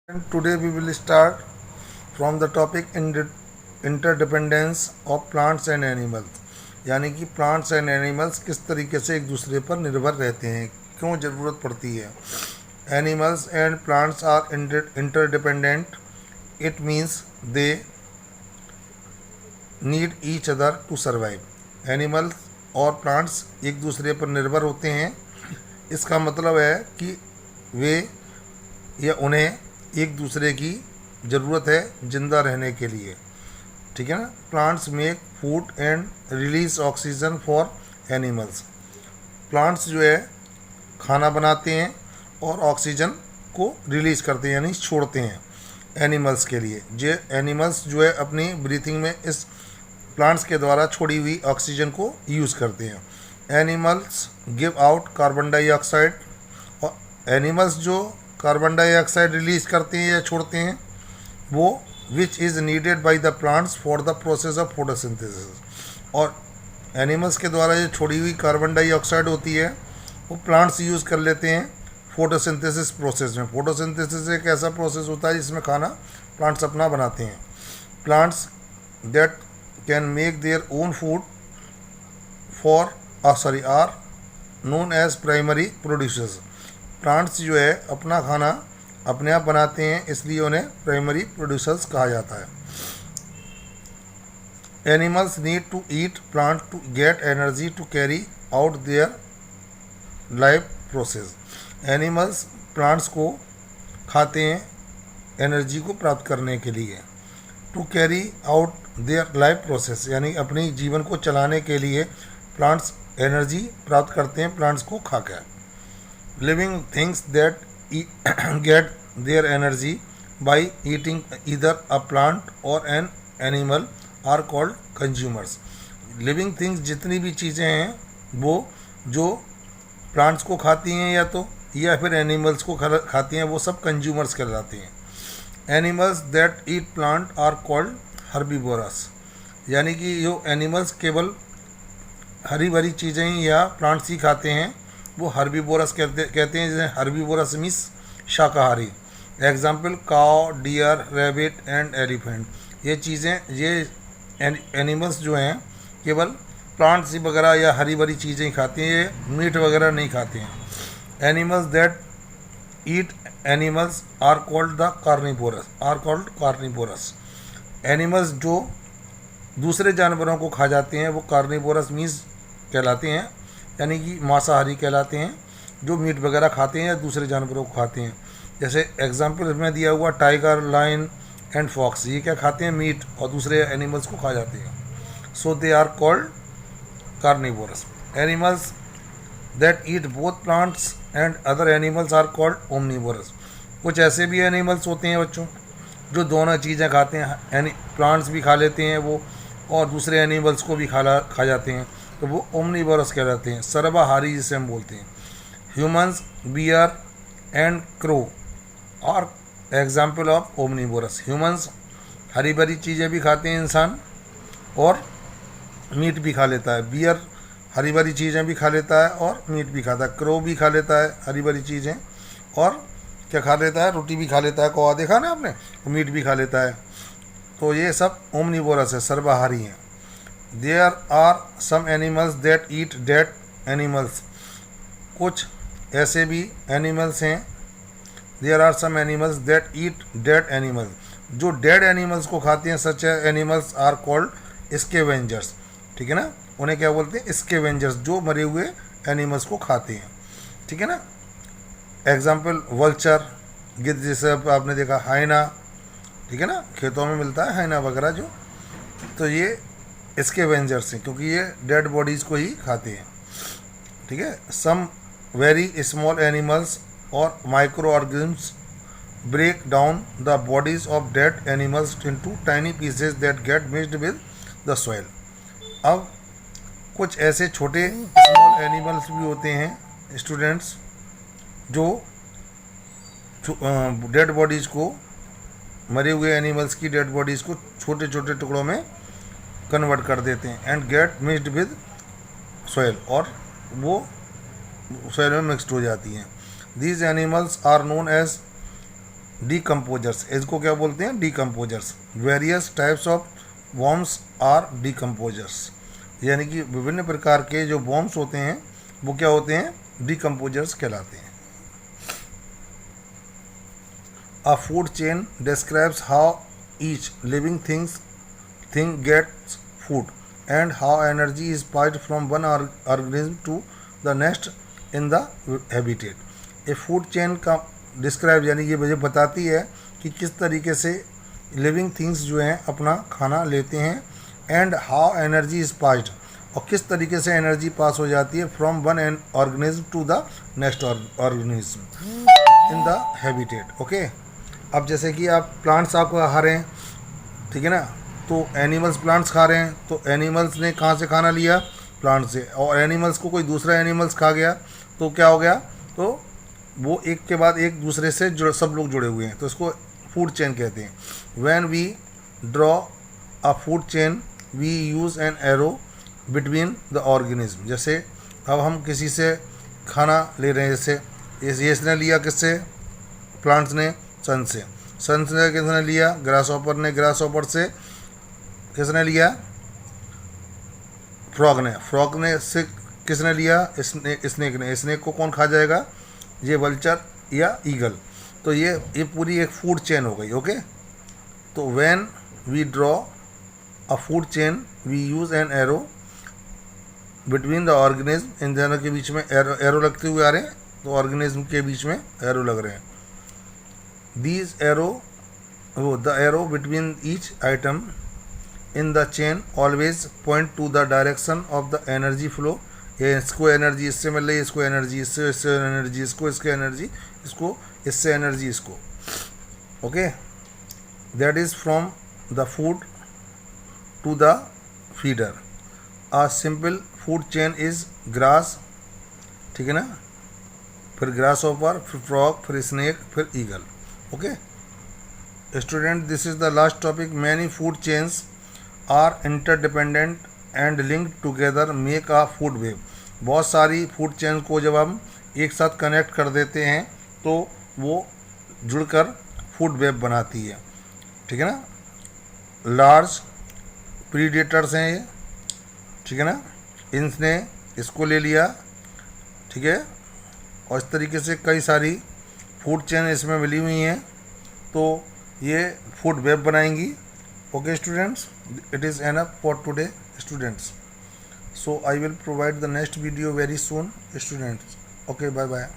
And today we will start from the topic interdependence of plants and animals, यानी कि plants and animals किस तरीके से एक दूसरे पर निर्भर रहते हैं, क्यों ज़रूरत पड़ती है. Animals and plants are interdependent. It means they need each other to survive. Animals और प्लांट्स एक दूसरे पर निर्भर होते हैं. इसका मतलब है कि वे या उन्हें एक दूसरे की ज़रूरत है जिंदा रहने के लिए. ठीक है ना. Plants make food and release oxygen for animals. Plants जो है खाना बनाते हैं और ऑक्सीजन को रिलीज करते हैं यानी छोड़ते हैं एनिमल्स के लिए. जो एनिमल्स जो है अपनी ब्रीथिंग में इस प्लांट्स के द्वारा छोड़ी हुई ऑक्सीजन को यूज़ करते हैं. Animals give out carbon dioxide. और एनिमल्स जो कार्बन डाइऑक्साइड रिलीज करते हैं या छोड़ते हैं वो which is needed by the plants for the process of photosynthesis. और एनिमल्स के द्वारा जो छोड़ी हुई कार्बन डाइऑक्साइड होती है वो प्लांट्स यूज़ कर लेते हैं फोटोसिंथेसिस प्रोसेस में. फोटोसिंथेसिस एक ऐसा प्रोसेस होता है जिसमें खाना प्लांट्स अपना बनाते हैं. Plants that can make their own food are known as primary producers. Plants जो है अपना खाना अपने आप बनाते हैं इसलिए उन्हें प्राइमरी प्रोड्यूसर्स कहा जाता है. Animals need to eat plant to get energy to carry out their life process. Animals plants को खाते हैं एनर्जी को प्राप्त करने के लिए. To carry out their life process यानी अपनी जीवन को चलाने के लिए प्लांट्स एनर्जी प्राप्त करते हैं प्लांट्स को खाकर. Living things that get their energy by eating either a plant or an animal are called consumers. Living things जितनी भी चीज़ें हैं वो जो प्लांट्स को खाती हैं या फिर एनिमल्स को खाती हैं वो सब कंज्यूमर्स कहलाते हैं. Animals that eat plant are called herbivorous. यानी कि जो एनिमल्स केवल हरी भरी चीज़ें या प्लांट्स ही खाते हैं वो हर्बीवोरस कहते हैं. जैसे हर्बीवोरस मीन्स शाकाहारी. Example cow, deer, rabbit and elephant. ये चीज़ें ये एनिमल्स जो हैं केवल प्लांट्स वगैरह या हरी भरी चीज़ें ही खाते हैं, ये मीट वगैरह नहीं खाते हैं. Animals that eat animals are called carnivorous. एनिमल्स जो दूसरे जानवरों को खा जाते हैं वो कार्निवोरस मीन्स कहलाते हैं यानी कि मांसाहारी कहलाते हैं. जो मीट वगैरह खाते हैं या दूसरे जानवरों को खाते हैं. जैसे एग्जाम्पल इसमें दिया हुआ टाइगर, लायन एंड फॉक्स. ये क्या खाते हैं? मीट और दूसरे एनिमल्स को खा जाते हैं. So they are called carnivorous. Animals that eat both plants and other animals are called omnivorous. कुछ ऐसे भी एनिमल्स होते हैं बच्चों जो दोनों चीज़ें खाते हैं. प्लांट्स भी खा लेते हैं वो और दूसरे एनिमल्स को भी खा जाते हैं तो वो ओमनिवोरस कहलाते हैं, सर्वाहारी जिसे हम बोलते हैं. Humans, bear and crow are example of omnivorous. Humans हरी भरी चीज़ें भी खाते हैं इंसान और मीट भी खा लेता है. बियर हरी भरी चीज़ें भी खा लेता है और मीट भी खाता है. क्रो भी खा लेता है हरी भरी चीज़ें और क्या खा लेता है? रोटी भी खा लेता है. कौवा देखा ना आपने? मीट भी खा लेता है. तो ये सब ओमनिवोरस है, सर्वाहारी हैं. There are some animals that eat dead animals. कुछ ऐसे भी एनिमल्स हैं. There are some animals that eat dead animals. जो डेड एनिमल्स को खाते हैं such animals are called scavengers. ठीक है ना. उन्हें क्या बोलते हैं? स्केवेंजर्स. जो मरे हुए एनिमल्स को खाते हैं. ठीक है ना. एग्जाम्पल वल्चर, गिद्ध जैसे आपने देखा, हाइना. ठीक है ना. खेतों में मिलता है हाइना वगैरह जो. तो ये स्केवेंजर्स हैं क्योंकि ये डेड बॉडीज़ को ही खाते हैं. ठीक है. सम वेरी स्मॉल एनिमल्स और micro organisms break down the bodies of dead animals into tiny pieces that get mixed with the soil. अब कुछ ऐसे छोटे स्मॉल एनिमल्स भी होते हैं स्टूडेंट्स जो डेड बॉडीज़ को, मरे हुए एनिमल्स की डेड बॉडीज़ को छोटे छोटे टुकड़ों में कन्वर्ट कर देते हैं and gate mixed with soil और वो सॉइल में मिक्सड हो जाती हैं. These animals are known as decomposers, इसको क्या बोलते हैं? Decomposers. Various types of worms are decomposers, यानी कि विभिन्न प्रकार के जो वॉर्म्स होते हैं वो क्या होते हैं? डिकम्पोजर्स कहलाते हैं। A food chain describes how each living thing gets food and how energy is passed from one organism to the next in the habitat. A food chain का डिस्क्राइब यानी ये मुझे बताती है कि किस तरीके से लिविंग थिंग्स जो हैं अपना खाना लेते हैं, and how energy is passed, और किस तरीके से एनर्जी पास हो जाती है from one organism to the next organism in the habitat. Okay, अब जैसे कि आप प्लांट्स आपको खा रहे हैं, ठीक है ना, तो एनिमल्स प्लांट्स खा रहे हैं, तो एनिमल्स ने कहाँ से खाना लिया? प्लांट से, और एनिमल्स को कोई दूसरा एनिमल्स खा गया तो क्या हो गया? तो वो एक के बाद एक दूसरे से सब लोग जुड़े हुए हैं, तो इसको फूड चेन कहते हैं। When we draw a food chain we use an arrow between the organism. जैसे अब हम किसी से खाना ले रहे हैं, जैसे इसने लिया किससे? प्लांट्स ने सन से किसने लिया? ग्रासहॉपर ने। ग्रासहॉपर से किसने लिया? फ्रॉग ने से किसने लिया? स्नेक ने। स्नेक को कौन खा जाएगा? ये वल्चर या ईगल। तो ये पूरी एक फूड चेन हो गई। ओके, तो when we draw a food chain we use an arrow between the organism, इन दोनों के बीच में एरो लगते हुए आ रहे हैं, तो ऑर्गेनिज्म के बीच में एरो लग रहे हैं। These the arrow between each item in the chain always point to the direction of the energy flow. ये इसको एनर्जी इससे मिल रही है, इसको एनर्जी इससे एनर्जी इसको, इसके एनर्जी इसको, इससे एनर्जी इसको। Okay, that is from the food to the feeder. A simple food chain is grass, ठीक है ना, फिर ग्रासहॉपर, फिर फ्रॉग, फिर स्नेक, फिर eagle. Okay student, this is the last topic. Many food chains are interdependent and linked together make a food web. बहुत सारी food chain को जब हम एक साथ कनेक्ट कर देते हैं तो वो जुड़कर फूड वेब बनाती है, ठीक है ना। लार्ज प्रीडेटर्स हैं ये, ठीक है ना, इनने इसको ले लिया, ठीक है, और इस तरीके से कई सारी फूड चेन इसमें मिली हुई हैं, तो ये फूड वेब बनाएंगी। Okay students, it is enough for today students, so I will provide the next video very soon students. Okay, bye bye.